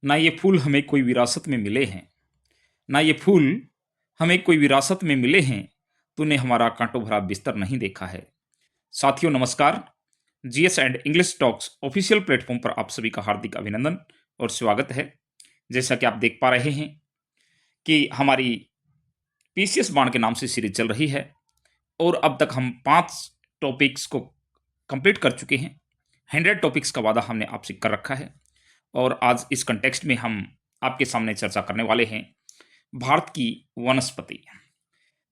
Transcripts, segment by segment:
ना ये फूल हमें कोई विरासत में मिले हैं, ना ये फूल हमें कोई विरासत में मिले हैं, तूने हमारा कांटों भरा बिस्तर नहीं देखा है। साथियों नमस्कार, GS and English talks official platform पर आप सभी का हार्दिक अभिनंदन और स्वागत है। जैसा कि आप देख पा रहे हैं कि हमारी पीसीएस बाण के नाम से सीरीज चल रही है और अब तक हम 5 टॉपिक्स को कंप्लीट कर चुके हैं। 100 टॉपिक्स का वादा हमने आपसे कर रखा है और आज इस कंटेक्स्ट में हम आपके सामने चर्चा करने वाले हैं भारत की वनस्पति।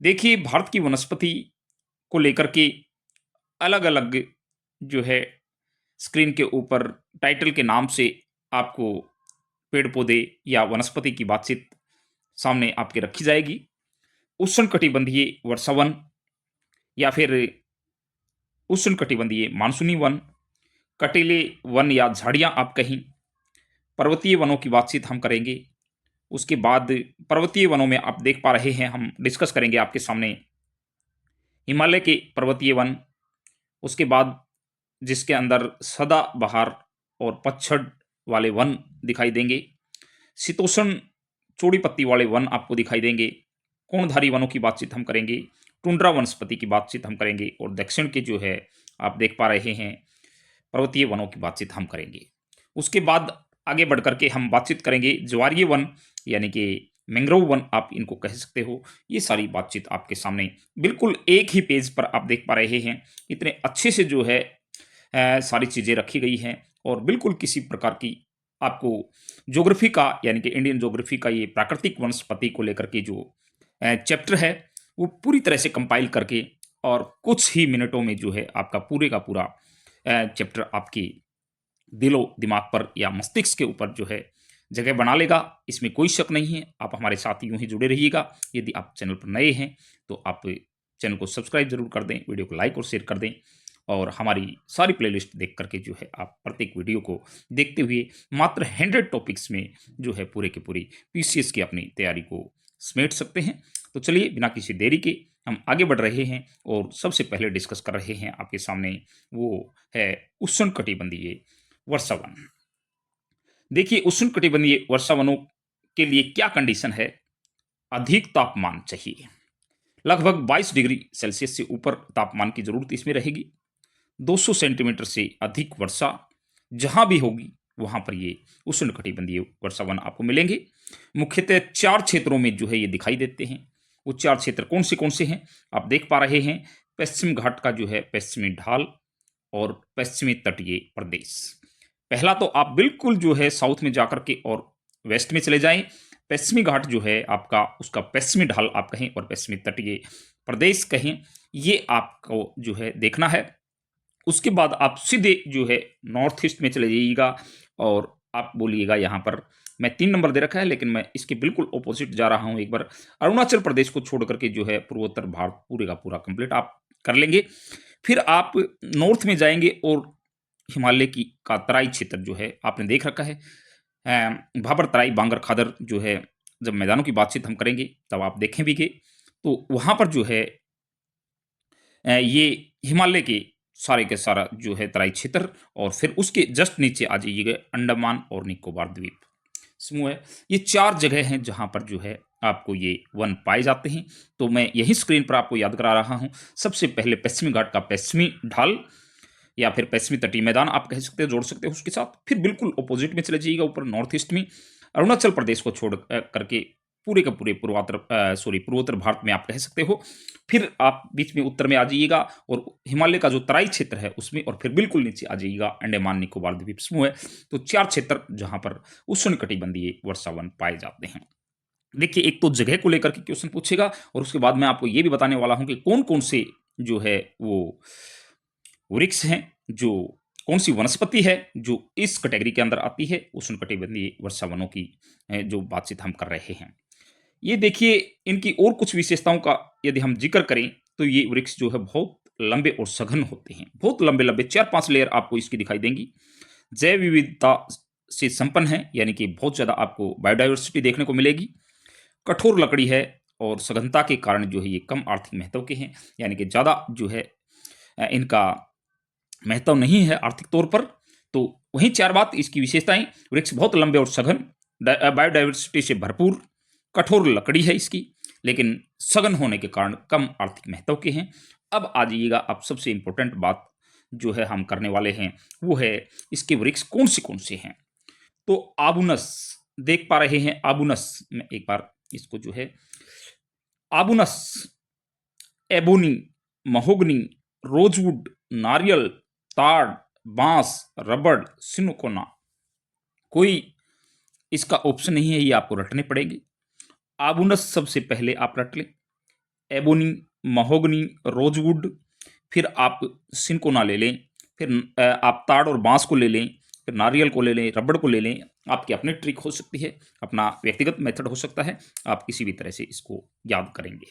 देखिए, भारत की वनस्पति को लेकर के अलग-अलग जो है स्क्रीन के ऊपर टाइटल के नाम से आपको पेड़-पौधे या वनस्पति की बातचीत सामने आपके रखी जाएगी। उष्णकटिबंधीय वर्षावन या फिर उष्णकटिबंधीय मानसूनी वन, कटीले वन या झाड़ियाँ आप कहीं, पर्वतीय वनों की बातचीत हम करेंगे। उसके बाद पर्वतीय वनों में आप देख पा रहे हैं, हम डिस्कस करेंगे आपके सामने हिमालय के पर्वतीय वन। उसके बाद जिसके अंदर सदाबहार और पतझड़ वाले वन दिखाई देंगे। शीतोष्ण चौड़ी पत्ती वाले वन आपको दिखाई देंगे। कोणधारी वनों की बातचीत हम करेंगे। टुंड्रा वनस्पति की बातचीत हम करेंगे और दक्षिण के जो है आप देख पा रहे हैं पर्वतीय वनों की बातचीत हम करेंगे। उसके बाद आगे बढ़ करके हम बातचीत करेंगे ज्वारीय वन, यानी कि मैंग्रोव वन आप इनको कह सकते हो। ये सारी बातचीत आपके सामने बिल्कुल एक ही पेज पर आप देख पा रहे हैं। इतने अच्छे से जो है सारी चीज़ें रखी गई हैं और बिल्कुल किसी प्रकार की आपको ज्योग्राफी का, यानी कि इंडियन ज्योग्राफी का ये प्राकृतिक वनस्पति को लेकर के जो चैप्टर है वो पूरी तरह से कंपाइल करके और कुछ ही मिनटों में जो है आपका पूरे का पूरा चैप्टर आपकी दिलो दिमाग पर या मस्तिष्क के ऊपर जो है जगह बना लेगा। इसमें कोई शक नहीं है। आप हमारे साथ यूं ही जुड़े रहिएगा। यदि आप चैनल पर नए हैं तो आप चैनल को सब्सक्राइब जरूर कर दें, वीडियो को लाइक और शेयर कर दें और हमारी सारी प्लेलिस्ट देख करके जो है आप प्रत्येक वीडियो को देखते हुए मात्र 100 टॉपिक्स में जो है पूरे के पूरी पीसीएस की अपनी तैयारी को समेट सकते हैं। तो चलिए बिना किसी देरी के हम आगे बढ़ रहे हैं और सबसे पहले डिस्कस कर रहे हैं आपके सामने वो है उष्णकटिबंधीय वर्षावन। देखिए, उष्णकटिबंधीय वर्षावनों के लिए क्या कंडीशन है? अधिक तापमान चाहिए। लगभग 22 डिग्री सेल्सियस से ऊपर तापमान की जरूरत इसमें रहेगी। 200 सेंटीमीटर से अधिक वर्षा जहां भी होगी वहां पर ये उष्णकटिबंधीय वर्षावन आपको मिलेंगे। मुख्यतः 4 क्षेत्रों में जो है ये दिखाई देते हैं। वो 4 क्षेत्र कौन से हैं आप देख पा रहे हैं। पश्चिम घाट का जो है पश्चिमी ढाल और पश्चिमी तटीय प्रदेश। पहला तो आप बिल्कुल जो है साउथ में जाकर के और वेस्ट में चले जाएं। पश्चिमी घाट जो है आपका, उसका पश्चिमी ढाल आप कहें और पश्चिमी तटीय प्रदेश कहें, ये आपको जो है देखना है। उसके बाद आप सीधे जो है नॉर्थ ईस्ट में चले जाइएगा और आप बोलिएगा यहाँ पर मैं 3 नंबर दे रखा है, लेकिन मैं इसके बिल्कुल ऑपोजिट जा रहा हूँ। एक बार अरुणाचल प्रदेश को छोड़ करके जो है पूर्वोत्तर भारत पूरे का पूरा कंप्लीट आप कर लेंगे। फिर आप नॉर्थ में जाएंगे और हिमालय की का तराई क्षेत्र जो है आपने देख रखा है। भाबर तराई बांगर खादर जो है, जब मैदानों की बातचीत हम करेंगे तब आप देखें भी के तो वहाँ पर जो है ये हिमालय के सारे के सारा जो है तराई क्षेत्र और फिर उसके जस्ट नीचे आ जाइएगा अंडमान और निकोबार द्वीप समूह है। ये 4 जगह हैं जहाँ पर जो है आपको ये वन पाए जाते हैं। तो मैं यही स्क्रीन पर आपको याद करा रहा हूँ। सबसे पहले पश्चिमी घाट का पश्चिमी ढाल या फिर पश्चिमी तटीय मैदान आप कह सकते हो, जोड़ सकते हो उसके साथ। फिर बिल्कुल अपोजिट में चले जाइएगा ऊपर नॉर्थ ईस्ट में अरुणाचल प्रदेश को छोड़ करके पूरे का पूरे पूर्वोत्तर भारत में आप कह सकते हो। फिर आप बीच में उत्तर में आ जाइएगा और हिमालय का जो तराई क्षेत्र है उसमें, और फिर बिल्कुल नीचे आ जाइएगा अंडमान निकोबार द्वीप समूह है। तो 4 क्षेत्र जहां पर उष्णकटिबंधीय वर्षावन पाए जाते हैं। देखिए, एक तो जगह को लेकर के क्वेश्चन पूछेगा और उसके बाद मैं आपको ये भी बताने वाला हूं कि कौन कौन से जो है वो वृक्ष हैं, जो कौन सी वनस्पति है जो इस कैटेगरी के अंदर आती है उष्णकटिबंधीय वर्षावनों की जो बातचीत हम कर रहे हैं। ये देखिए, इनकी और कुछ विशेषताओं का यदि हम जिक्र करें तो ये वृक्ष जो है बहुत लंबे और सघन होते हैं। बहुत लंबे लंबे 4-5 लेयर आपको इसकी दिखाई देंगी। जैव विविधता से संपन्न है, यानी कि बहुत ज़्यादा आपको बायोडाइवर्सिटी देखने को मिलेगी। कठोर लकड़ी है और सघनता के कारण जो है ये कम आर्थिक महत्व के हैं, यानी कि ज़्यादा जो है इनका महत्व नहीं है आर्थिक तौर पर। तो वहीं 4 बात इसकी विशेषताएं, वृक्ष बहुत लंबे और सघन, बायोडाइवर्सिटी से भरपूर कठोर लकड़ी है इसकी, लेकिन सघन होने के कारण कम आर्थिक महत्व के हैं। अब आ जाइएगा, अब सबसे इम्पोर्टेंट बात जो है हम करने वाले हैं, वो है इसके वृक्ष कौन से हैं। तो आबुनस देख पा रहे हैं, आबुनस में एक बार इसको जो है, आबुनस, एबोनी, महोगनी, रोजवुड, नारियल, ताड़, बांस, रबड़, सिनकोना, कोई इसका ऑप्शन नहीं है, ये आपको रटने पड़ेंगे। आबुनस सबसे पहले आप रट लें, एबोनी, महोगनी, रोजवुड, फिर आप सिनकोना ले लें, फिर आप ताड़ और बांस को ले लें, फिर नारियल को ले लें, रबड़ को ले लें। आपकी अपनी ट्रिक हो सकती है, अपना व्यक्तिगत मेथड हो सकता है, आप किसी भी तरह से इसको याद करेंगे।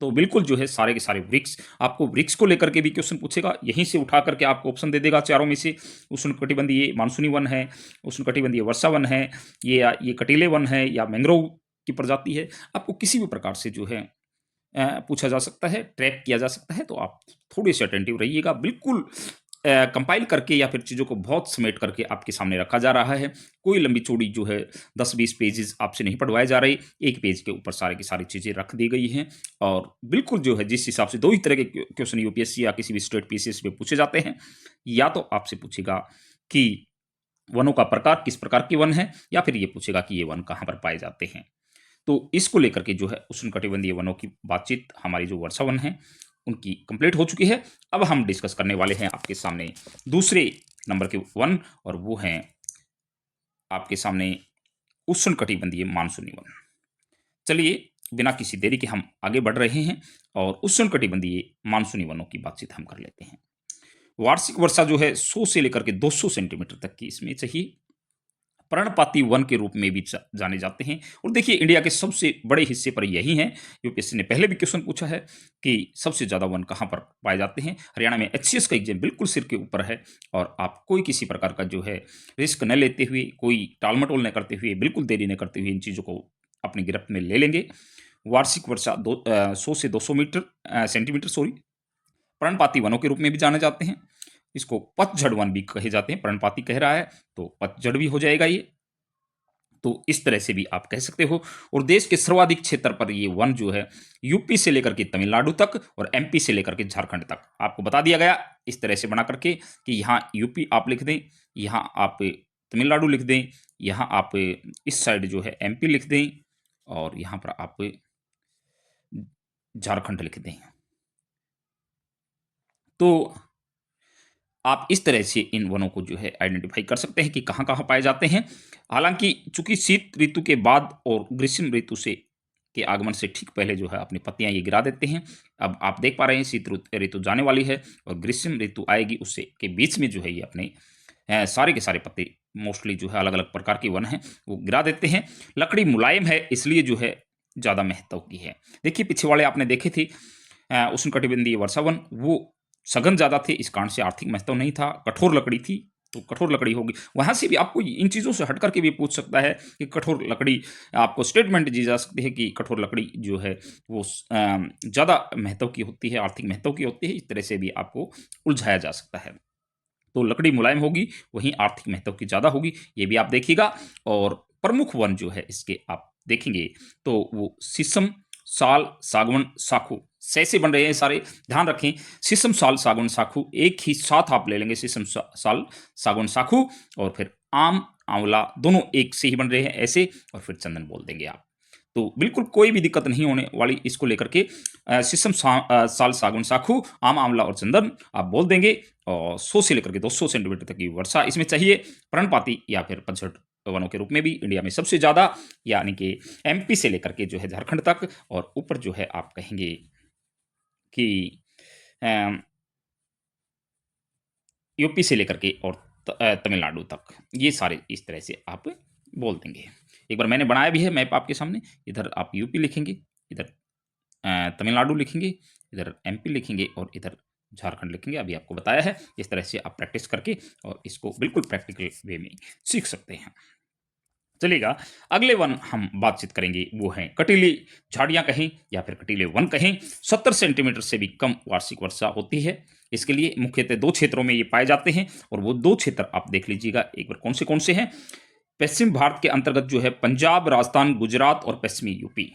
तो बिल्कुल जो है सारे के सारे वृक्ष, आपको वृक्ष को लेकर के भी क्वेश्चन पूछेगा, यहीं से उठा करके आपको ऑप्शन दे देगा चारों में से। उष्णकटिबंधीय मानसूनी वन है, उष्णकटिबंधीय वर्षा वन है, ये कटीले वन है, या मैंग्रोव की प्रजाति है। आपको किसी भी प्रकार से जो है पूछा जा सकता है, ट्रैक किया जा सकता है, तो आप थोड़े से अटेंटिव रहिएगा। बिल्कुल कंपाइल करके या फिर चीज़ों को बहुत समेट करके आपके सामने रखा जा रहा है। कोई लंबी चौड़ी जो है 10-20 पेजेस आपसे नहीं पढ़वाए जा रहे, एक पेज के ऊपर सारी की सारी चीज़ें रख दी गई हैं। और बिल्कुल जो है जिस हिसाब से दो ही तरह के क्वेश्चन यूपीएससी या किसी भी स्टेट पीसीएस में पूछे जाते हैं, या तो आपसे पूछेगा कि वनों का प्रकार किस प्रकार के वन है, या फिर ये पूछेगा कि ये वन कहाँ पर पाए जाते हैं। तो इसको लेकर के जो है उष्णकटिबंधीय वनों की बातचीत, हमारी जो वर्षा वन है उनकी कंप्लीट हो चुकी है। अब हम डिस्कस करने वाले हैं आपके सामने दूसरे नंबर के वन, और वो हैं आपके सामने उष्णकटिबंधीय मानसूनी वन। चलिए बिना किसी देरी के हम आगे बढ़ रहे हैं और उष्णकटिबंधीय मानसूनी वनों की बातचीत हम कर लेते हैं। वार्षिक वर्षा जो है 100 से लेकर के 200 सेंटीमीटर तक की इसमें चाहिए। पर्णपाती वन के रूप में भी जाने जाते हैं। और देखिए इंडिया के सबसे बड़े हिस्से पर यही हैं। यूपीएससी ने पहले भी क्वेश्चन पूछा है कि सबसे ज़्यादा वन कहाँ पर पाए जाते हैं। हरियाणा में एचसीएस का एग्जाम बिल्कुल सिर के ऊपर है, और आप कोई किसी प्रकार का जो है रिस्क न लेते हुए, कोई टालमटोल न करते हुए, बिल्कुल देरी न करते हुए इन चीज़ों को अपनी गिरफ्त में ले लेंगे। वार्षिक वर्षा 100 से 200 सेंटीमीटर पर्णपाती वनों के रूप में भी जाने जाते हैं। इसको पतझड़ वन भी कहे जाते हैं। पर्णपाती कह रहा है तो पतझड़ भी हो जाएगा ये। तो इस तरह से भी आप कह सकते हो। और देश के सर्वाधिक क्षेत्र पर ये वन जो है यूपी से लेकर के तमिलनाडु तक और एमपी से लेकर के झारखंड तक आपको बता दिया गया इस तरह से बना करके कि यहाँ यूपी आप लिख दें, यहाँ आप तमिलनाडु लिख दें, यहाँ आप इस साइड जो है एमपी लिख दें, और यहाँ पर आप झारखंड लिख दें। तो आप इस तरह से इन वनों को जो है आइडेंटिफाई कर सकते हैं कि कहाँ-कहाँ पाए जाते हैं। हालाँकि चूँकि शीत ऋतु के बाद और ग्रीष्म ऋतु से के आगमन से ठीक पहले जो है अपनी पत्तियाँ ये गिरा देते हैं। अब आप देख पा रहे हैं शीत ऋतु जाने वाली है और ग्रीष्म ऋतु आएगी, उससे के बीच में जो है ये अपने सारे के सारे पत्ते मोस्टली जो है अलग-अलग प्रकार के वन हैं, वो गिरा देते हैं। लकड़ी मुलायम है इसलिए जो है ज़्यादा महत्व की है। देखिए पीछे वाले आपने देखे थे उष्णकटिबंधीय वर्षा वन, वो सघन ज़्यादा थे, इस कारण से आर्थिक महत्व नहीं था, कठोर लकड़ी थी, तो कठोर लकड़ी होगी। वहाँ से भी आपको इन चीज़ों से हट करके भी पूछ सकता है कि कठोर लकड़ी, आपको स्टेटमेंट दी जा सकती है कि कठोर लकड़ी जो है वो ज़्यादा महत्व की होती है, आर्थिक महत्व की होती है, इस तरह से भी आपको उलझाया जा सकता है। तो लकड़ी मुलायम होगी, वहीं आर्थिक महत्व की ज़्यादा होगी, ये भी आप देखिएगा। और प्रमुख वन जो है इसके आप देखेंगे तो वो शीशम, साल, सागवन, साखू से बन रहे हैं सारे। ध्यान रखें शीशम, साल, सागवन, साखू एक ही साथ आप ले लेंगे। शीशम, साल, सागवन, साखू, और फिर आम, आंवला दोनों एक से ही बन रहे हैं ऐसे, और फिर चंदन बोल देंगे आप। तो बिल्कुल कोई भी दिक्कत नहीं होने वाली इसको लेकर के। शीशम, साल, सागवन, साखू, आम, आंवला और चंदन आप बोल देंगे। और 100 से लेकर के 200 सेंटीमीटर तक की वर्षा इसमें चाहिए। पर्णपाती या फिर पतझड़ वनों के रूप में भी इंडिया में सबसे ज़्यादा, यानी कि एमपी से लेकर के जो है झारखंड तक, और ऊपर जो है आप कहेंगे कि यूपी से लेकर के और तमिलनाडु तक, ये सारे इस तरह से आप बोल देंगे। एक बार मैंने बनाया भी है मैप आपके सामने। इधर आप यूपी लिखेंगे, इधर तमिलनाडु लिखेंगे, इधर एमपी लिखेंगे, और इधर झारखंड लिखेंगे। अभी आपको बताया है, इस तरह से आप प्रैक्टिस करके और इसको बिल्कुल प्रैक्टिकल वे में सीख सकते हैं। चलिएगा अगले वन हम बातचीत करेंगे, वो हैं कटीली झाड़ियाँ कहें या फिर कटीले वन कहें। 70 सेंटीमीटर से भी कम वार्षिक वर्षा होती है। इसके लिए मुख्यतः 2 क्षेत्रों में ये पाए जाते हैं, और वो 2 क्षेत्र आप देख लीजिएगा एक बार कौन से हैं। पश्चिम भारत के अंतर्गत जो है पंजाब, राजस्थान, गुजरात और पश्चिमी यूपी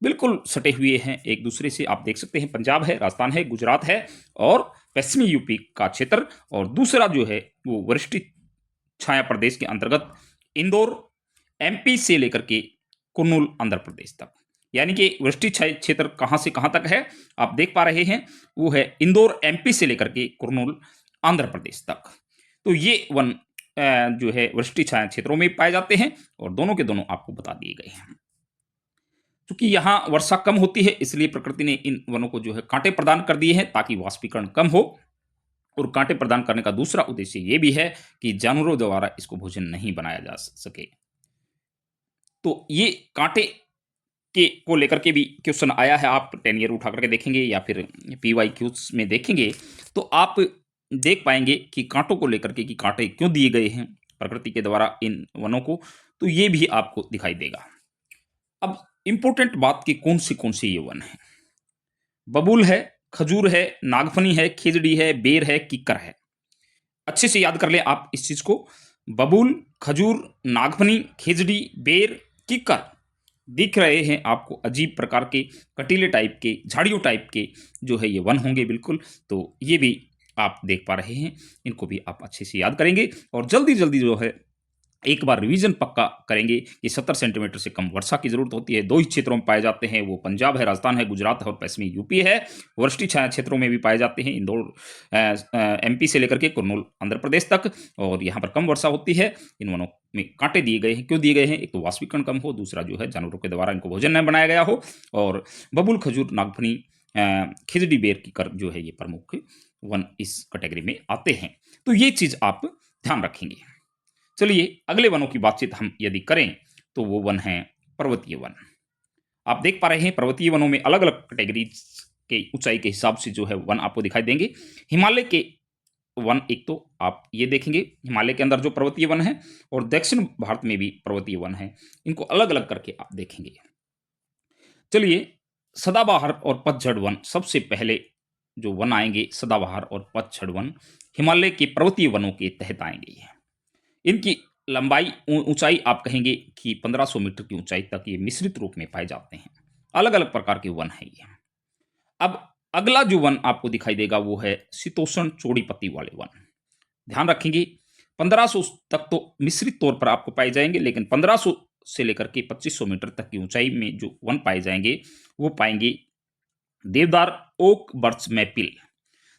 बिल्कुल सटे हुए हैं एक दूसरे से। आप देख सकते हैं पंजाब है, राजस्थान है, गुजरात है और पश्चिमी यूपी का क्षेत्र। और दूसरा जो है वो वरिष्ठ छाया प्रदेश के अंतर्गत इंदौर एमपी से लेकर के कुर्नूल आंध्र प्रदेश तक। यानी कि वृष्टि छाया क्षेत्र कहाँ से कहाँ तक है आप देख पा रहे हैं, वो है इंदौर एमपी से लेकर के कुर्नूल आंध्र प्रदेश तक। तो ये वन जो है वृष्टि छाया क्षेत्रों में पाए जाते हैं और दोनों के दोनों आपको बता दिए गए हैं। चूंकि यहाँ वर्षा कम होती है इसलिए प्रकृति ने इन वनों को जो है कांटे प्रदान कर दिए हैं ताकि वाष्पीकरण कम हो। और कांटे प्रदान करने का दूसरा उद्देश्य ये भी है कि जानवरों द्वारा इसको भोजन नहीं बनाया जा सके। तो ये कांटे के को लेकर के भी क्वेश्चन आया है, आप 10 ईयर उठा करके देखेंगे या फिर PYQs में देखेंगे तो आप देख पाएंगे कि कांटों को लेकर के कि कांटे क्यों दिए गए हैं प्रकृति के द्वारा इन वनों को, तो ये भी आपको दिखाई देगा। अब इंपॉर्टेंट बात की कौन सी ये वन है। बबूल है, खजूर है, नागफनी है, खिजड़ी है, बेर है, किक्कर है। अच्छे से याद कर ले आप इस चीज को। बबूल, खजूर, नागफनी, खिजड़ी, बेर, किक्कर दिख रहे हैं आपको अजीब प्रकार के कटीले टाइप के झाड़ियों टाइप के जो है ये वन होंगे बिल्कुल। तो ये भी आप देख पा रहे हैं, इनको भी आप अच्छे से याद करेंगे और जल्दी जल्दी जो है एक बार रिवीजन पक्का करेंगे कि 70 सेंटीमीटर से कम वर्षा की जरूरत होती है। दो ही क्षेत्रों में पाए जाते हैं, वो पंजाब है, राजस्थान है, गुजरात है और पश्चिमी यूपी है। वृष्टि छाया क्षेत्रों में भी पाए जाते हैं, इंदौर एमपी से लेकर के कुर्नूल आंध्र प्रदेश तक। और यहाँ पर कम वर्षा होती है। इन वनों में कांटे दिए गए हैं, क्यों दिए गए हैं? एक तो वाष्पीकरण कम हो, दूसरा जो है जानवरों के द्वारा इनको भोजन न बनाया गया हो। और बबूल, खजूर, नागफनी, खिजड़ी, बेर की कर जो है ये प्रमुख वन इस कैटेगरी में आते हैं। तो ये चीज आप ध्यान रखेंगे। चलिए अगले वनों की बातचीत हम यदि करें तो वो वन है पर्वतीय वन। आप देख पा रहे हैं पर्वतीय वनों में अलग अलग कैटेगरीज के ऊंचाई के हिसाब से जो है वन आपको दिखाई देंगे। हिमालय के वन एक तो आप ये देखेंगे, हिमालय के अंदर जो पर्वतीय वन है और दक्षिण भारत में भी पर्वतीय वन है, इनको अलग अलग करके आप देखेंगे। चलिए सदाबहार और पतझड़ वन सबसे पहले जो वन आएंगे, सदाबहार और पतझड़ वन हिमालय के पर्वतीय वनों के तहत आएंगे। इनकी लंबाई ऊंचाई आप कहेंगे कि 1500 मीटर की ऊंचाई तक ये मिश्रित रूप में पाए जाते हैं। अलग अलग प्रकार के वन है ये। अब अगला जो वन आपको दिखाई देगा वो है शीतोष्ण चौड़ी पत्ती वाले वन। ध्यान रखेंगे 1500 तक तो मिश्रित तौर पर आपको पाए जाएंगे, लेकिन 1500 से लेकर के 2500 मीटर तक की ऊंचाई में जो वन पाए जाएंगे वो पाएंगे देवदार, ओक, बर्च, मैपिल।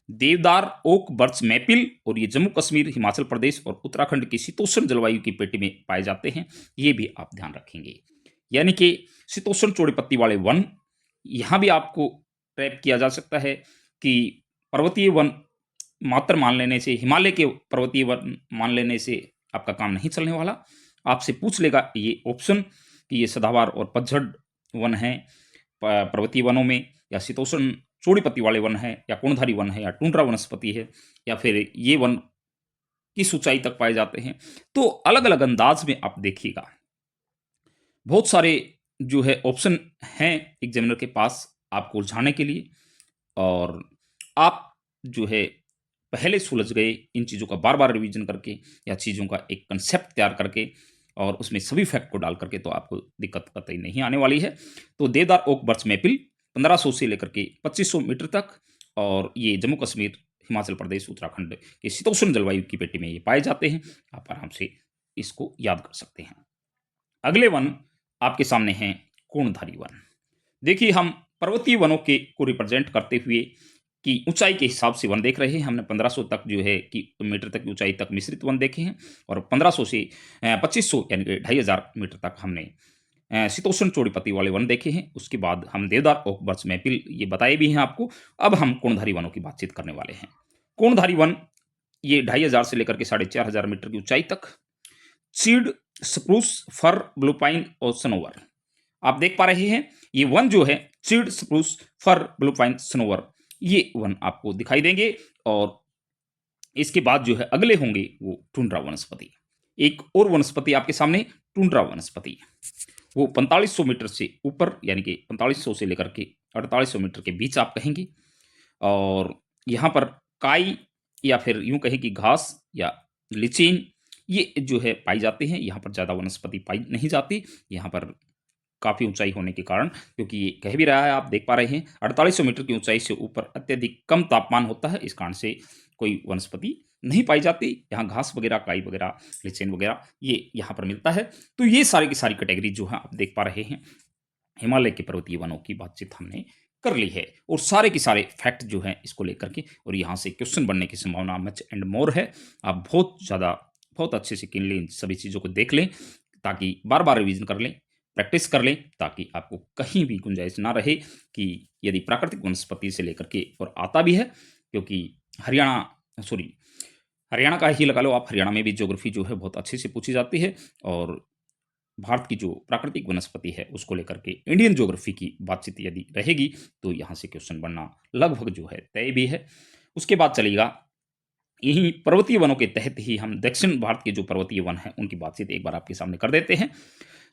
देवदार, ओक, बर्च, मैपिल और ये जम्मू कश्मीर, हिमाचल प्रदेश और उत्तराखंड की शीतोष्ण जलवायु की पेटी में पाए जाते हैं। ये भी आप ध्यान रखेंगे। यानी कि शीतोष्ण चौड़ी पत्ती वाले वन यहाँ भी आपको ट्रैप किया जा सकता है कि पर्वतीय वन मात्र मान लेने से, हिमालय के पर्वतीय वन मान लेने से आपका काम नहीं चलने वाला। आपसे पूछ लेगा ये ऑप्शन कि ये सदाबहार और पतझड़ वन है पर्वतीय वनों में, या शीतोष्ण चौड़ी पत्ती वाले वन है, या कोणधारी वन है, या टुंड्रा वनस्पति है, या फिर ये वन किस ऊंचाई तक पाए जाते हैं। तो अलग अलग अंदाज में आप देखिएगा। बहुत सारे जो है ऑप्शन हैं एग्जामिनर के पास आपको उलझाने के लिए, और आप जो है पहले सुलझ गए इन चीज़ों का बार बार रिवीजन करके या चीज़ों का एक कंसेप्ट तैयार करके और उसमें सभी फैक्ट को डाल करके, तो आपको दिक्कत कतई नहीं आने वाली है। तो देवदार, ओक, बर्च, मैपिल 1500 से लेकर के 2500 मीटर तक, और ये जम्मू कश्मीर, हिमाचल प्रदेश, उत्तराखंड के शीतोष्ण जलवायु की पेटी में ये पाए जाते हैं। आप आराम से इसको याद कर सकते हैं। अगले वन आपके सामने हैं कोणधारी वन। देखिए हम पर्वतीय वनों के को रिप्रेजेंट करते हुए कि ऊंचाई के हिसाब से वन देख रहे हैं। हमने 1500 तक जो है कि मीटर तक की ऊंचाई तक मिश्रित वन देखे हैं, और 1500 से 2500 यानी कि 2500 मीटर तक हमने शीतोष्ण चौड़ी पत्ती वाले वन देखे हैं। उसके बाद हम देवदार, ओक, बर्च, मैपिल ये बताए भी हैं आपको। अब हम कोणधारी वनों की बातचीत करने वाले हैं। कोणधारी वन ये 2500 से लेकर के 4500 मीटर की ऊंचाई तक, चीड़, स्प्रूस, फर, ब्लू पाइन और सनोवर आप देख पा रहे हैं। ये वन जो है चीड़, स्प्रूस, फर, ब्लू पाइन, सनोवर, ये वन आपको दिखाई देंगे। और इसके बाद जो है अगले होंगे वो टुंड्रा वनस्पति। एक और वनस्पति आपके सामने टुंड्रा वनस्पति, वो 4500 मीटर से ऊपर यानी कि 4500 से लेकर के 4800 मीटर के बीच आप कहेंगे। और यहाँ पर काई या फिर यूं कहें कि घास या लिचिन ये जो है पाई जाते हैं। यहाँ पर ज़्यादा वनस्पति पाई नहीं जाती, यहाँ पर काफ़ी ऊंचाई होने के कारण, क्योंकि ये कह भी रहा है, आप देख पा रहे हैं 4800 मीटर की ऊंचाई से ऊपर अत्यधिक कम तापमान होता है, इस कारण से कोई वनस्पति नहीं पाई जाती। यहाँ घास वगैरह, काई वगैरह, लिचेन वगैरह ये यहाँ पर मिलता है। तो ये सारी की सारी कैटेगरी जो है आप देख पा रहे हैं, हिमालय के पर्वतीय वनों की बातचीत हमने कर ली है, और सारे के सारे फैक्ट जो हैं इसको लेकर के, और यहाँ से क्वेश्चन बनने की संभावना मच एंड मोर है। आप बहुत अच्छे से किन इन सभी चीज़ों को देख लें, ताकि बार बार रिवीजन कर लें, प्रैक्टिस कर लें, ताकि आपको कहीं भी गुंजाइश ना रहे कि यदि प्राकृतिक वनस्पति से लेकर के, और आता भी है, क्योंकि हरियाणा का ही लगा लो आप, हरियाणा में भी ज्योग्राफी जो है बहुत अच्छे से पूछी जाती है, और भारत की जो प्राकृतिक वनस्पति है उसको लेकर के इंडियन ज्योग्राफी की बातचीत यदि रहेगी, तो यहाँ से क्वेश्चन बनना लगभग जो है तय भी है। उसके बाद चलेगा, यही पर्वतीय वनों के तहत ही हम दक्षिण भारत के जो पर्वतीय वन हैं उनकी बातचीत एक बार आपके सामने कर देते हैं।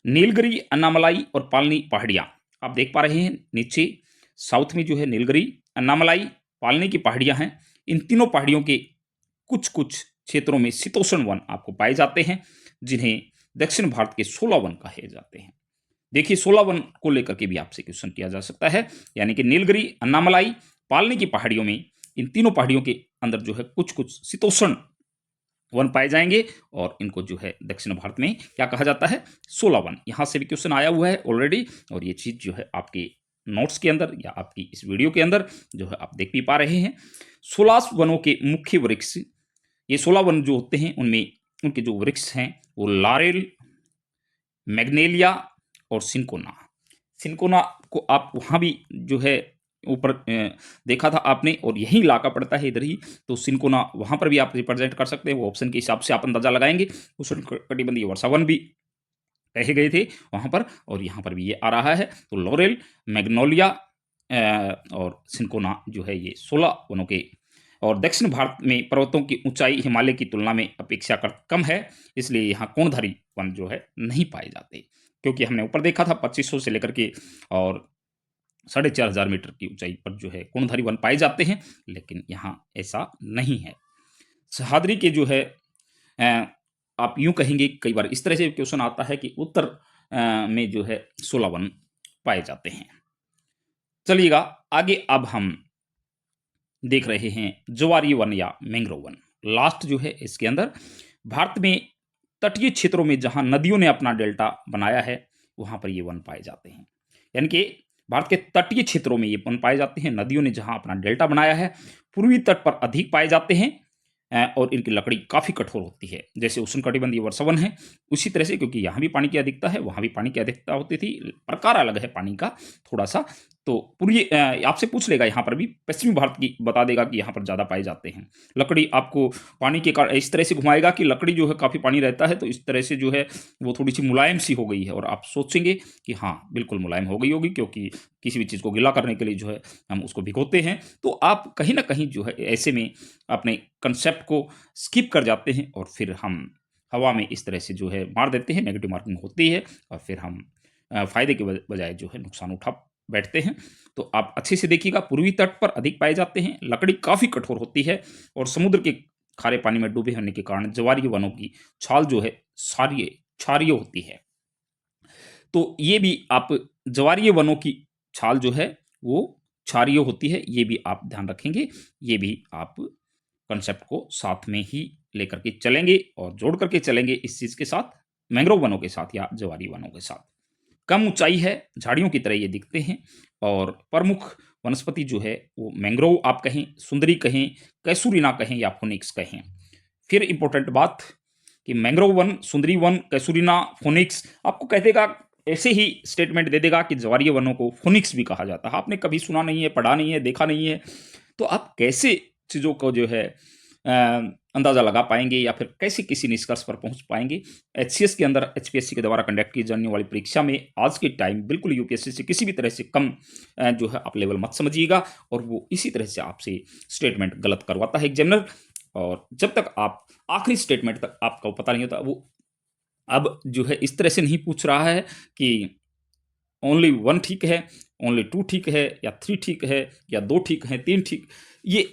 नीलगिरी, अन्नामलाई और पालनी पहाड़ियाँ आप देख पा रहे हैं नीचे, साउथ में जो है नीलगिरी, अन्नामलाई, पालनी की पहाड़ियाँ हैं। इन तीनों पहाड़ियों के कुछ कुछ क्षेत्रों में शीतोष्ण वन आपको पाए जाते हैं, जिन्हें दक्षिण भारत के 16 वन कहे जाते हैं। देखिए 16 वन को लेकर के भी आपसे क्वेश्चन किया जा सकता है, यानी कि नीलगिरी, अन्नामलाई, पालनी की पहाड़ियों में, इन तीनों पहाड़ियों के अंदर जो है कुछ कुछ शीतोष्ण वन पाए जाएंगे, और इनको जो है दक्षिण भारत में क्या कहा जाता है, 16 वन। यहाँ से भी क्वेश्चन आया हुआ है ऑलरेडी, और ये चीज़ जो है आपके नोट्स के अंदर या आपकी इस वीडियो के अंदर जो है आप देख भी पा रहे हैं। 16 वनों के मुख्य वृक्ष, ये 16 वन जो होते हैं उनमें उनके जो वृक्ष हैं वो लारेल, मैग्नेलिया और सिंकोना। सिंकोना को आप वहाँ भी जो है ऊपर देखा था आपने, और यही इलाका पड़ता है इधर ही, तो सिंकोना वहाँ पर भी आप रिप्रेजेंट कर सकते हैं। वो ऑप्शन के हिसाब से आप अंदाजा लगाएंगे। उष्णकटिबंधीय वर्षावन भी कहे गए थे वहाँ पर, और यहाँ पर भी ये आ रहा है। तो लॉरेल, मैग्नोलिया और सिंकोना जो है ये 16 वनों के, और दक्षिण भारत में पर्वतों की ऊंचाई हिमालय की तुलना में अपेक्षाकृत कम है, इसलिए यहाँ कोणधारी वन जो है नहीं पाए जाते, क्योंकि हमने ऊपर देखा था 2500 से लेकर के और 4500 मीटर की ऊंचाई पर जो है कोणधारी वन पाए जाते हैं, लेकिन यहाँ ऐसा नहीं है। सह्याद्री के जो है अ, आप यूं कहेंगे, कई बार इस तरह से क्वेश्चन आता है कि उत्तर में जो है 16 वन पाए जाते हैं। चलिएगा आगे, अब हम देख रहे हैं ज्वारीय वन या मैंग्रोव वन। लास्ट जो है इसके अंदर, भारत में तटीय क्षेत्रों में जहां नदियों ने अपना डेल्टा बनाया है वहां पर ये वन पाए जाते हैं, यानी कि भारत के तटीय क्षेत्रों में ये वन पाए जाते हैं, नदियों ने जहां अपना डेल्टा बनाया है। पूर्वी तट पर अधिक पाए जाते हैं, और इनकी लकड़ी काफ़ी कठोर होती है, जैसे उष्णकटिबंधीय वर्षावन है उसी तरह से, क्योंकि यहाँ भी पानी की अधिकता है, वहाँ भी पानी की अधिकता होती थी, प्रकार अलग है पानी का थोड़ा सा। तो पूरी आपसे पूछ लेगा यहाँ पर भी, पश्चिमी भारत की बता देगा कि यहाँ पर ज़्यादा पाए जाते हैं। लकड़ी आपको पानी के कारण इस तरह से घुमाएगा कि लकड़ी जो है काफ़ी पानी रहता है, तो इस तरह से जो है वो थोड़ी सी मुलायम सी हो गई है, और आप सोचेंगे कि हाँ बिल्कुल मुलायम हो गई होगी, क्योंकि किसी भी चीज़ को गीला करने के लिए जो है हम उसको भिगोते हैं। तो आप कहीं ना कहीं जो है ऐसे में अपने कंसेप्ट को स्किप कर जाते हैं, और फिर हम हवा में इस तरह से जो है मार देते हैं, नेगेटिव मार्किंग होती है, और फिर हम फायदे के बजाय जो है नुकसान उठा बैठते हैं। तो आप अच्छे से देखिएगा, पूर्वी तट पर अधिक पाए जाते हैं, लकड़ी काफ़ी कठोर होती है, और समुद्र के खारे पानी में डूबे होने के कारण ज्वारीय वनों की छाल जो है क्षारीय होती है। तो ये भी आप, ज्वारीय वनों की छाल जो है वो क्षारीय होती है, ये भी आप ध्यान रखेंगे। ये भी आप कंसेप्ट को साथ में ही लेकर के चलेंगे, और जोड़ करके चलेंगे इस चीज़ के साथ, मैंग्रोव वनों के साथ या ज्वारीय वनों के साथ। कम ऊंचाई है, झाड़ियों की तरह ये दिखते हैं, और प्रमुख वनस्पति जो है वो मैंग्रोव आप कहें, सुंदरी कहें, कैसूरिना कहें या फोनिक्स कहें। फिर इंपॉर्टेंट बात कि मैंग्रोव वन, सुंदरी वन, कैसूरिना, फोनिक्स आपको कह देगा, ऐसे ही स्टेटमेंट दे देगा कि ज्वारीय वनों को फोनिक्स भी कहा जाता है। आपने कभी सुना नहीं है, पढ़ा नहीं है, देखा नहीं है, तो आप कैसे चीज़ों को जो है अंदाज़ा लगा पाएंगे, या फिर कैसे किसी निष्कर्ष पर पहुंच पाएंगे। एचसीएस के अंदर एचपीएससी के द्वारा कंडक्ट की जाने वाली परीक्षा में आज के टाइम बिल्कुल यूपीएससी से किसी भी तरह से कम जो है आप लेवल मत समझिएगा, और वो इसी तरह से आपसे स्टेटमेंट गलत करवाता है एग्जामिनर। और जब तक आप आखिरी स्टेटमेंट तक आपका पता नहीं होता, वो अब जो है इस तरह से नहीं पूछ रहा है कि ओनली वन ठीक है, ओनली टू ठीक है, या थ्री ठीक है, या दो ठीक है, तीन ठीक, ये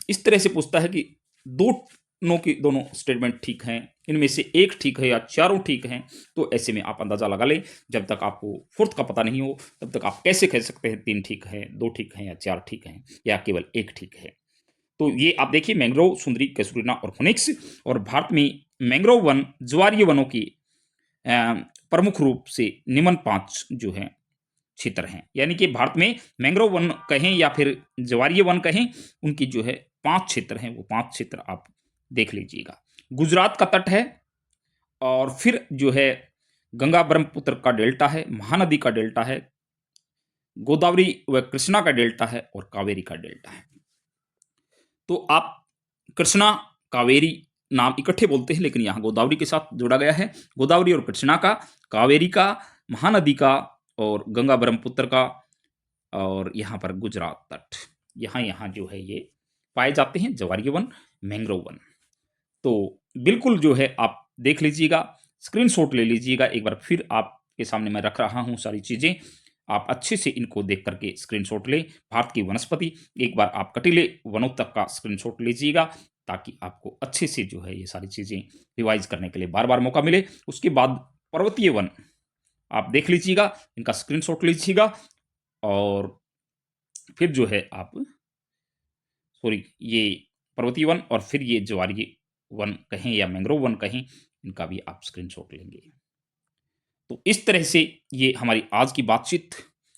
इस तरह से पूछता है कि दोनों की दोनों स्टेटमेंट ठीक हैं, इनमें से एक ठीक है या चारों ठीक हैं, तो ऐसे में आप अंदाज़ा लगा लें। जब तक आपको फोर्थ का पता नहीं हो, तब तक आप कैसे कह सकते हैं 3 ठीक हैं, 2 ठीक हैं या 4 ठीक हैं या केवल 1 ठीक है। तो ये आप देखिए मैंग्रोव, सुंदरी, कैसुलिना और फोनिक्स। और भारत में मैंग्रोव वन, ज्वारीय वनों की अ, प्रमुख रूप से निम्न 5 जो हैं क्षेत्र हैं। यानी कि भारत में मैंग्रोव वन कहें या फिर ज्वारीय वन कहें, उनकी जो है 5 क्षेत्र हैं, वो 5 क्षेत्र आप देख लीजिएगा। गुजरात का तट है, और फिर जो है गंगा ब्रह्मपुत्र का डेल्टा है, महानदी का डेल्टा है, गोदावरी व कृष्णा का डेल्टा है और कावेरी का डेल्टा है। तो आप कृष्णा, कावेरी नाम इकट्ठे बोलते हैं, लेकिन यहाँ गोदावरी के साथ जोड़ा गया है। गोदावरी और कृष्णा का, कावेरी का, महानदी का और गंगा ब्रह्मपुत्र का, और यहाँ पर गुजरात तट, यहाँ यहाँ जो है ये पाए जाते हैं ज्वारीय वन, मैंग्रोव वन। तो बिल्कुल जो है आप देख लीजिएगा, स्क्रीनशॉट ले लीजिएगा। एक बार फिर आपके सामने मैं रख रहा हूँ सारी चीज़ें, आप अच्छे से इनको देख करके स्क्रीनशॉट लें। भारत की वनस्पति, एक बार आप कटीले वनों तक का स्क्रीनशॉट लीजिएगा, ताकि आपको अच्छे से जो है ये सारी चीज़ें रिवाइज करने के लिए बार बार मौका मिले। उसके बाद पर्वतीय वन आप देख लीजिएगा, इनका स्क्रीनशॉट लीजिएगा, और फिर जो है आप, सॉरी, ये पर्वतीय वन और फिर ये ज्वारीय वन कहें या मैंग्रोव वन कहें, इनका भी आप स्क्रीनशॉट लेंगे। तो इस तरह से ये हमारी आज की बातचीत।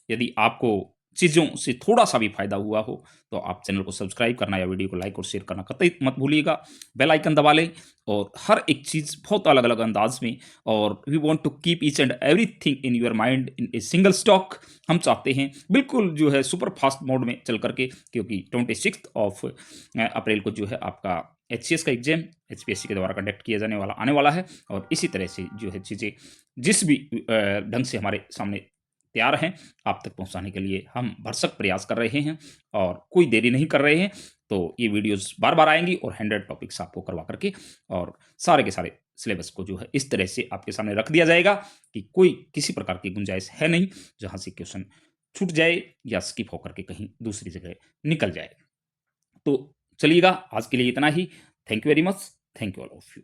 यदि आपको चीज़ों से थोड़ा-सा भी फ़ायदा हुआ हो, तो आप चैनल को सब्सक्राइब करना या वीडियो को लाइक और शेयर करना कतई मत भूलिएगा। बेल आइकन दबा लें, और हर एक चीज़ बहुत अलग-अलग अंदाज़ में, और we want to keep each and everything in your mind in a single stock. हम चाहते हैं बिल्कुल जो है सुपर फ़ास्ट मोड में चल कर के, क्योंकि 26 ऑफ अप्रैल को जो है आपका एचसीएस का एग्ज़ाम एचपीएससी के द्वारा कंडक्ट किया जाने वाला आने वाला है। और इसी तरह से जो है चीज़ें जिस भी ढंग से हमारे सामने तैयार हैं, आप तक पहुंचाने के लिए हम भरसक प्रयास कर रहे हैं, और कोई देरी नहीं कर रहे हैं। तो ये वीडियोस बार-बार आएँगी, और 100 टॉपिक्स आपको करवा करके, और सारे के सारे सिलेबस को जो है इस तरह से आपके सामने रख दिया जाएगा कि कोई किसी प्रकार की गुंजाइश है नहीं, जहाँ से क्वेश्चन छूट जाए या स्किप होकर के कहीं दूसरी जगह निकल जाए। तो चलिएगा, आज के लिए इतना ही। Thank you very much. Thank you all of you.